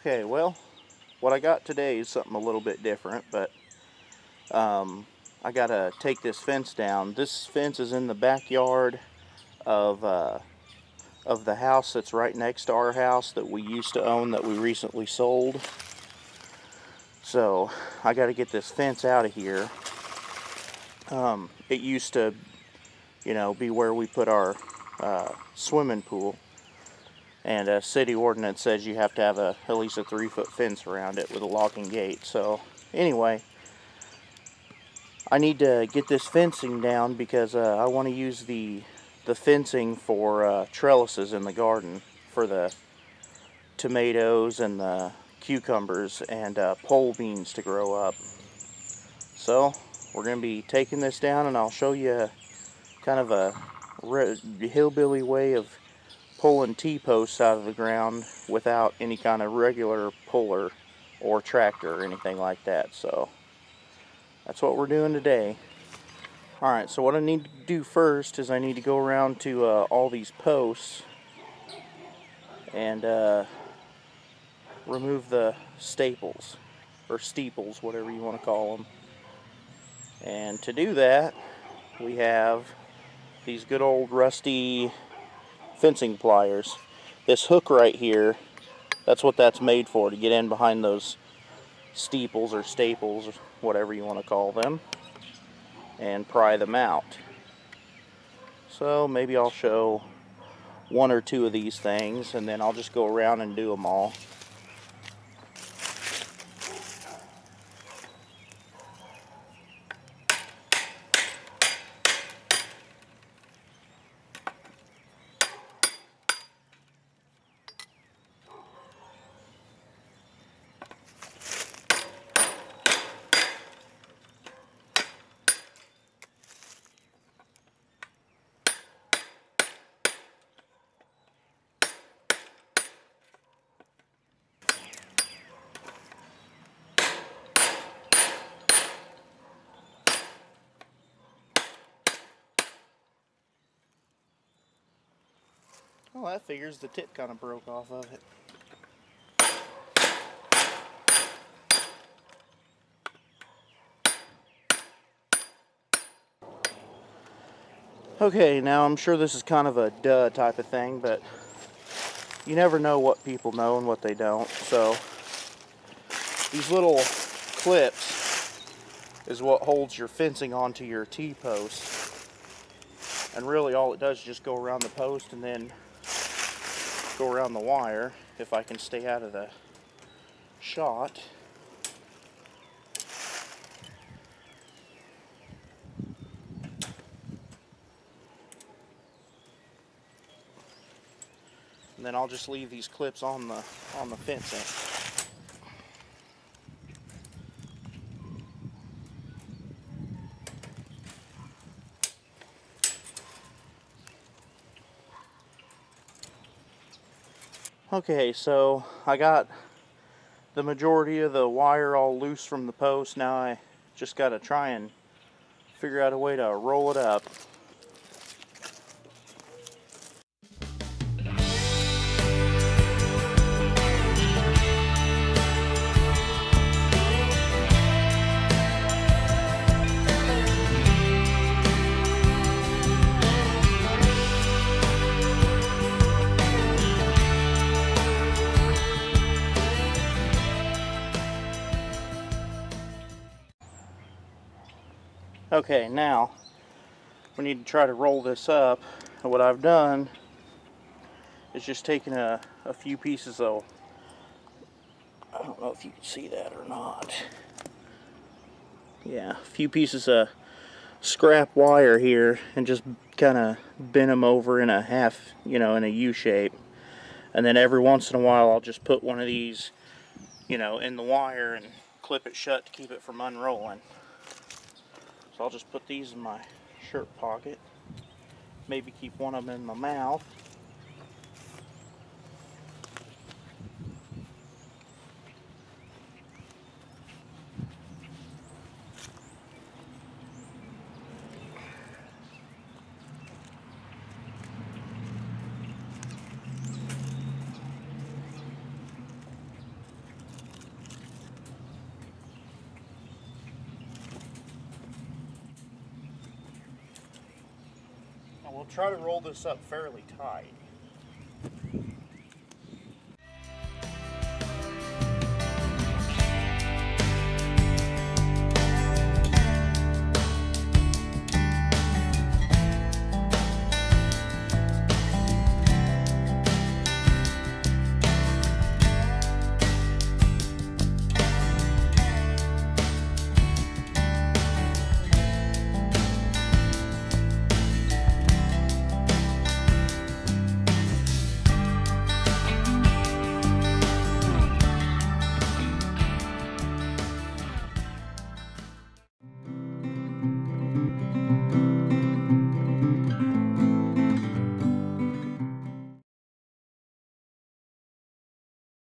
Okay, well, what I got today is something a little bit different, but I gotta take this fence down. This fence is in the backyard of the house that's right next to our house that we used to own that we recently sold. So I got to get this fence out of here. It used to, be where we put our swimming pool. And a city ordinance says you have to have at least a 3-foot fence around it with a locking gate. So anyway, I need to get this fencing down because I want to use the fencing for trellises in the garden for the tomatoes and the cucumbers and pole beans to grow up. So we're going to be taking this down, and I'll show you kind of a hillbilly way of pulling T-posts out of the ground without any kind of regular puller or tractor or anything like that. So that's what we're doing today. Alright, so what I need to do first is I need to go around to all these posts and remove the staples, or steeples, whatever you want to call them. And to do that, we have these good old rusty fencing pliers. This hook right here, that's what that's made for, to get in behind those steeples or staples, or whatever you want to call them, and pry them out. So maybe I'll show one or two of these things, and then I'll just go around and do them all. Well, that figures the tip kind of broke off of it. Okay, now I'm sure this is kind of a duh type of thing, but you never know what people know and what they don't. So these little clips is what holds your fencing onto your T-post. And really all it does is just go around the post and then go around the wire, if I can stay out of the shot. And then I'll just leave these clips on the fencing. Okay, so I got the majority of the wire all loose from the post. Now I just got to try and figure out a way to roll it up. Okay, now we need to try to roll this up. And what I've done is just taken a few pieces of, I don't know if you can see that or not. Yeah, a few pieces of scrap wire here and just kind of bend them over in a half, in a U shape. And then every once in a while I'll just put one of these, in the wire and clip it shut to keep it from unrolling. So I'll just put these in my shirt pocket, maybe keep one of them in my mouth. we'll try to roll this up fairly tight.